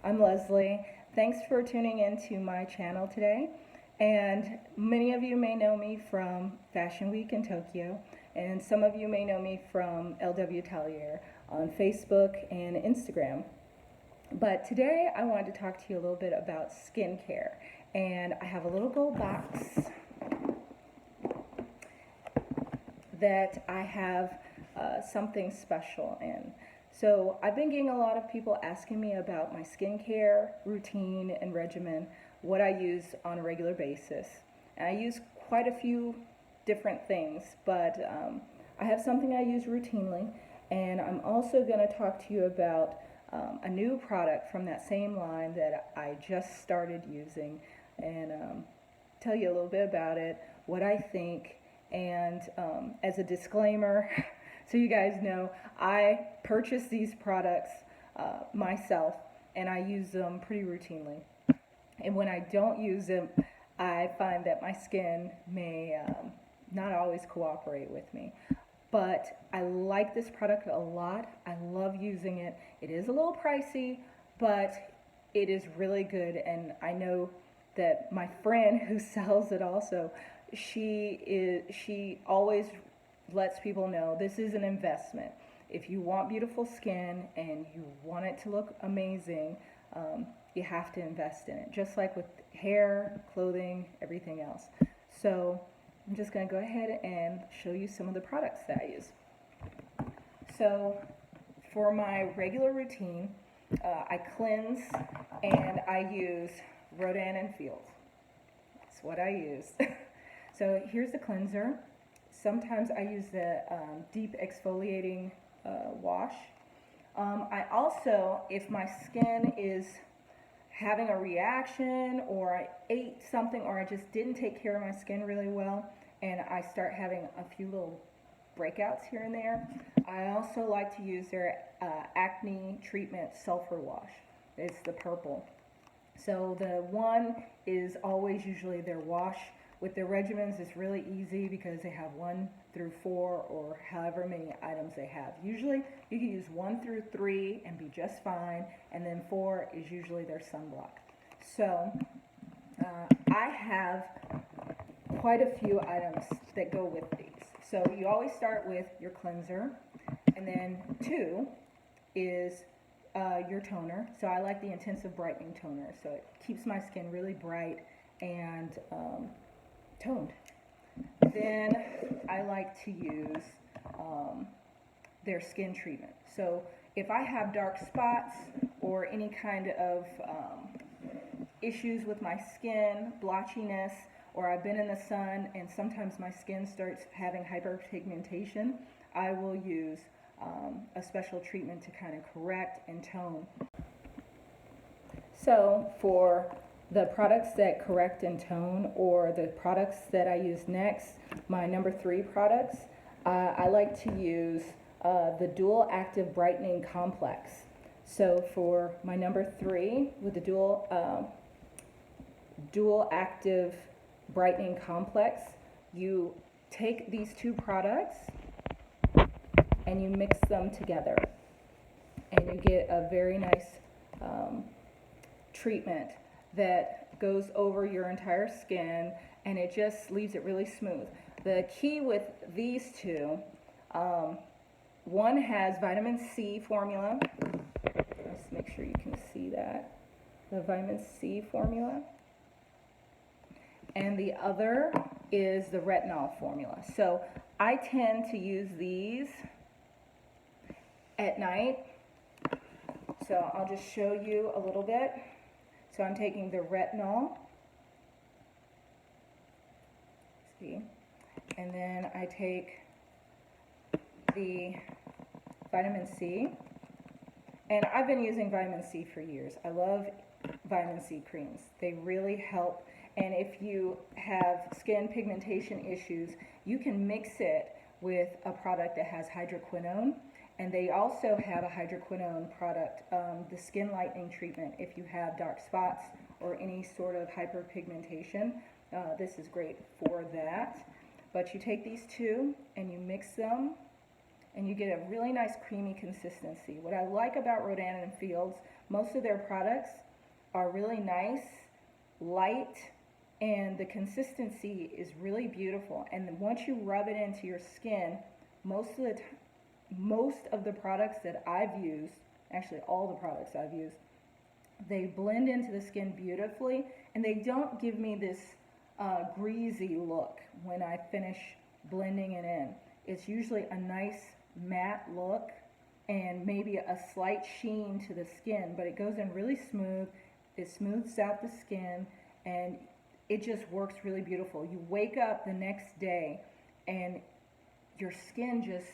I'm Leslie. Thanks for tuning into my channel today. And many of you may know me from Fashion Week in Tokyo, and some of you may know me from LW Atelier on Facebook and Instagram. But today I wanted to talk to you a little bit about skincare. And I have a little gold box that I have something special in. So I've been getting a lot of people asking me about my skincare routine and regimen, what I use on a regular basis. And I use quite a few different things, but I have something I use routinely. And I'm also going to talk to you about a new product from that same line that I just started using, and tell you a little bit about it, what I think, and as a disclaimer, so you guys know, I purchase these products myself, and I use them pretty routinely. And when I don't use them, I find that my skin may not always cooperate with me. But I like this product a lot. I love using it. It is a little pricey, but it is really good. And I know that my friend who sells it also, she always lets people know this is an investment. If you want beautiful skin and you want it to look amazing, you have to invest in it, just like with hair, clothing, everything else. So I'm just going to go ahead and show you some of the products that I use. So for my regular routine, I cleanse and I use Rodan & Fields. That's what I use. So here's the cleanser. Sometimes I use the deep exfoliating wash. I also, if my skin is having a reaction, or I ate something, or I just didn't take care of my skin really well, and I start having a few little breakouts here and there, I also like to use their acne treatment sulfur wash. It's the purple. So the one is always usually their wash. With their regimens, it's really easy because they have 1 through 4 or however many items they have. Usually you can use 1 through 3 and be just fine, and then 4 is usually their sunblock. So I have quite a few items that go with these. So you always start with your cleanser, and then 2 is your toner. So I like the intensive brightening toner, so it keeps my skin really bright and toned. Then I like to use their skin treatment. So if I have dark spots or any kind of issues with my skin, blotchiness, or I've been in the sun and sometimes my skin starts having hyperpigmentation, I will use a special treatment to kind of correct and tone. So for the products that correct and tone, or the products that I use next, my number 3 products, I like to use the Dual Active Brightening Complex. So for my number 3, with the Dual Active Brightening Complex, you take these 2 products and you mix them together, and you get a very nice treatment that goes over your entire skin, and it just leaves it really smooth. The key with these 2, one has vitamin C formula. Let's make sure you can see that. The vitamin C formula. And the other is the retinol formula. So I tend to use these at night. So I'll just show you a little bit. So I'm taking the retinol, see, and then I take the vitamin C, and I've been using vitamin C for years. I love vitamin C creams. They really help, and if you have skin pigmentation issues, you can mix it with a product that has hydroquinone. And they also have a hydroquinone product, the skin lightening treatment. If you have dark spots or any sort of hyperpigmentation, this is great for that. But you take these 2 and you mix them, and you get a really nice creamy consistency. What I like about Rodan & Fields Most of their products are really nice, light, and the consistency is really beautiful. And once you rub it into your skin, most of the products that I've used, actually all the products I've used, they blend into the skin beautifully, and they don't give me this greasy look when I finish blending it in. It's usually a nice matte look and maybe a slight sheen to the skin, but it goes in really smooth. It smooths out the skin, and it just works really beautiful. You wake up the next day and your skin just,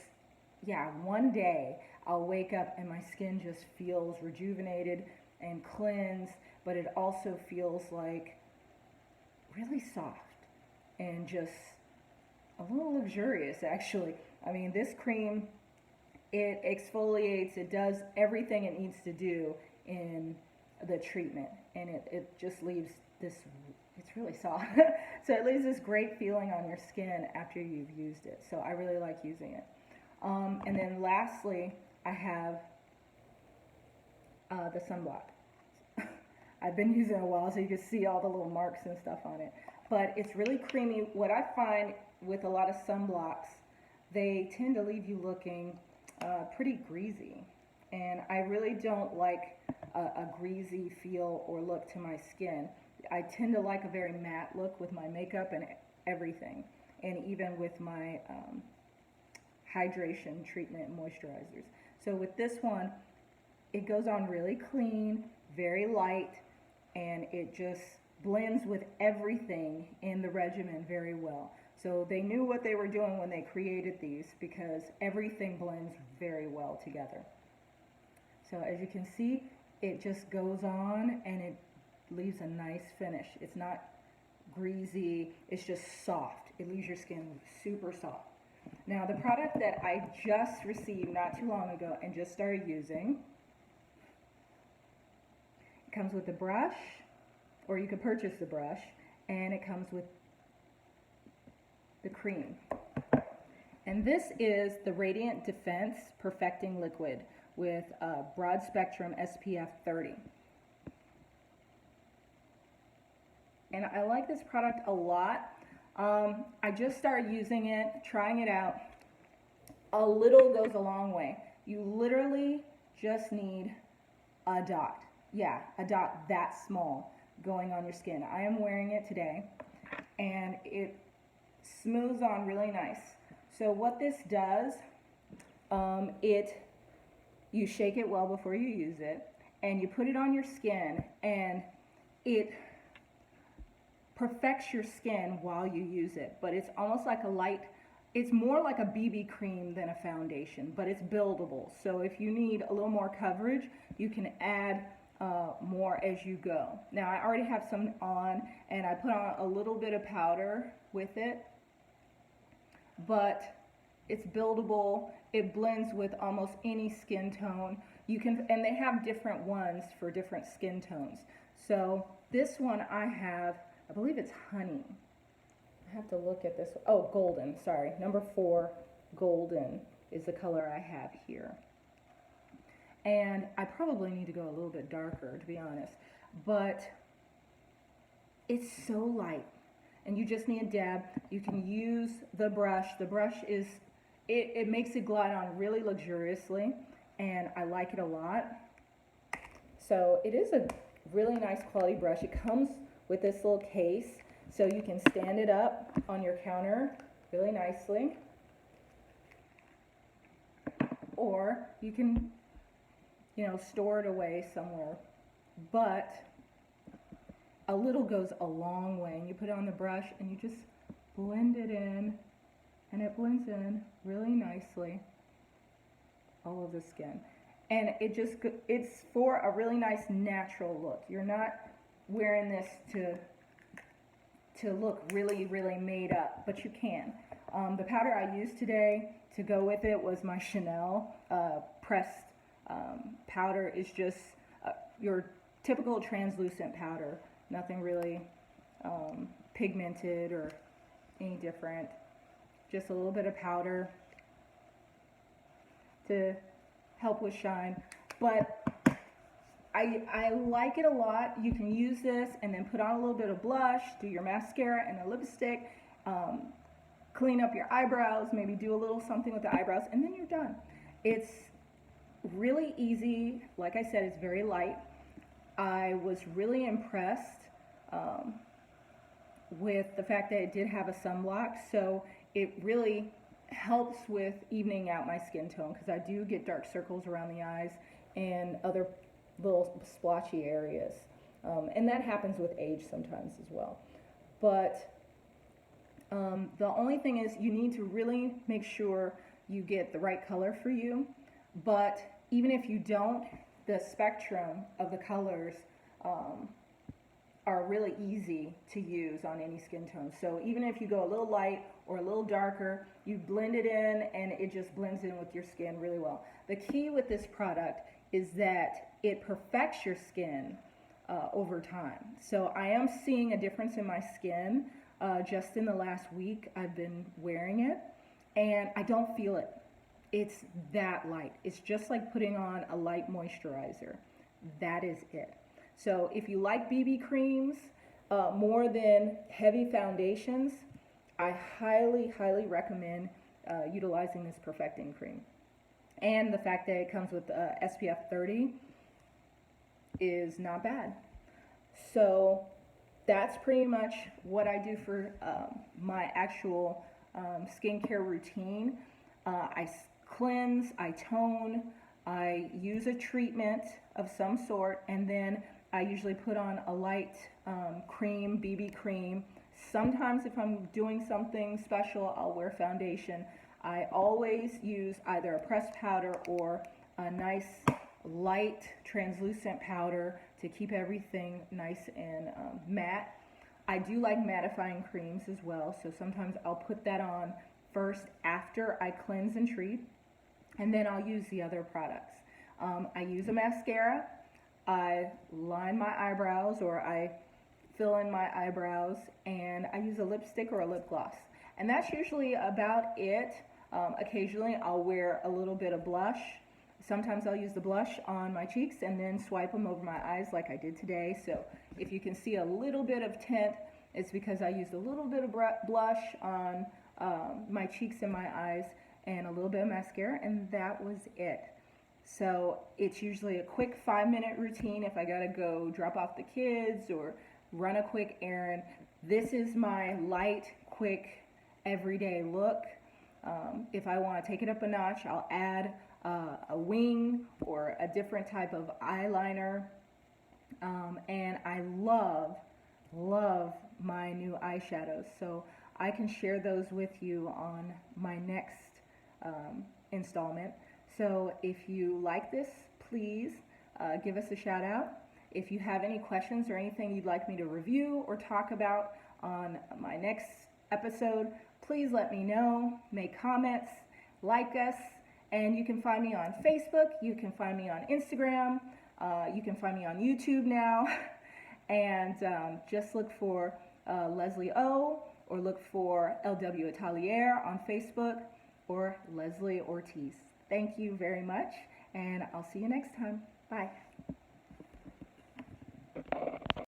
yeah, one day I'll wake up and my skin just feels rejuvenated and cleansed, but it also feels like really soft and just a little luxurious, actually. I mean, this cream, it exfoliates, it does everything it needs to do in the treatment, and it just leaves this, it's really soft. So it leaves this great feeling on your skin after you've used it. So I really like using it. And then lastly, I have the sunblock. I've been using it a while, so you can see all the little marks and stuff on it. But it's really creamy. What I find with a lot of sunblocks, they tend to leave you looking pretty greasy. And I really don't like a greasy feel or look to my skin. I tend to like a very matte look with my makeup and everything, and even with my hydration treatment moisturizers. So with this one, it goes on really clean, very light, and it just blends with everything in the regimen very well. So they knew what they were doing when they created these, because everything blends very well together. So as you can see, it just goes on and it leaves a nice finish. It's not greasy, it's just soft. It leaves your skin super soft. Now the product that I just received not too long ago and just started using, it comes with a brush, or you can purchase the brush, and it comes with the cream. And this is the Radiant Defense Perfecting Liquid with a broad spectrum SPF 30. And I like this product a lot. I just started using it, trying it out. A little goes a long way. You literally just need a dot. Yeah, a dot that small going on your skin. I am wearing it today, and it smooths on really nice. So what this does, you shake it well before you use it, and you put it on your skin, and it perfects your skin while you use it. But it's almost like a light, it's more like a BB cream than a foundation, but it's buildable. So if you need a little more coverage, you can add more as you go. Now I already have some on, and I put on a little bit of powder with it, but it's buildable. It blends with almost any skin tone. You can, and they have different ones for different skin tones. So this one I have, I believe it's honey. I have to look at this. Oh, golden, sorry. Number 4, golden is the color I have here. And I probably need to go a little bit darker, to be honest. But it's so light. And you just need a dab. You can use the brush. The brush is, it makes it glide on really luxuriously. And I like it a lot. So it is a really nice quality brush. It comes with this little case, so you can stand it up on your counter really nicely, or you can, store it away somewhere. But a little goes a long way, and you put it on the brush and you just blend it in, and it blends in really nicely all of the skin. And it's for a really nice natural look. You're not wearing this to look really, really made up, but you can. The powder I used today to go with it was my Chanel pressed powder. Is just your typical translucent powder, nothing really pigmented or any different. Just a little bit of powder to help with shine. But I like it a lot. You can use this and then put on a little bit of blush, do your mascara and a lipstick, clean up your eyebrows, maybe do a little something with the eyebrows, and then you're done. It's really easy. Like I said, it's very light. I was really impressed with the fact that it did have a sunblock, so it really helps with evening out my skin tone, because I do get dark circles around the eyes and other little splotchy areas. And that happens with age sometimes as well. But the only thing is you need to really make sure you get the right color for you. But even if you don't, the spectrum of the colors are really easy to use on any skin tone. So even if you go a little light or a little darker, you blend it in and it just blends in with your skin really well. The key with this product is that it perfects your skin over time. So I am seeing a difference in my skin just in the last week I've been wearing it, and I don't feel it. It's that light. It's just like putting on a light moisturizer. That is it. So if you like BB creams more than heavy foundations, I highly, highly recommend utilizing this perfecting cream. And the fact that it comes with SPF 30 is not bad. So that's pretty much what I do for my actual skincare routine. I cleanse, I tone, I use a treatment of some sort, and then I usually put on a light cream, BB cream. Sometimes if I'm doing something special, I'll wear foundation. I always use either a pressed powder or a nice light translucent powder to keep everything nice and matte. I do like mattifying creams as well, so sometimes I'll put that on first after I cleanse and treat, and then I'll use the other products. I use a mascara, I line my eyebrows, or I fill in my eyebrows, and I use a lipstick or a lip gloss. And that's usually about it. Occasionally I'll wear a little bit of blush. Sometimes I'll use the blush on my cheeks and then swipe them over my eyes like I did today. So if you can see a little bit of tint, it's because I used a little bit of blush on my cheeks and my eyes and a little bit of mascara, and that was it. So it's usually a quick 5-minute routine if I gotta go drop off the kids or run a quick errand. This is my light, quick, everyday look. If I want to take it up a notch, I'll add a wing or a different type of eyeliner. And I love my new eyeshadows. So I can share those with you on my next installment. So if you like this, please give us a shout out. If you have any questions or anything you'd like me to review or talk about on my next episode, please let me know. Make comments, like us, and you can find me on Facebook, you can find me on Instagram, you can find me on YouTube now, and just look for Leslie O, or look for LW Atelier on Facebook, or Leslie Ortiz. Thank you very much, and I'll see you next time. Bye.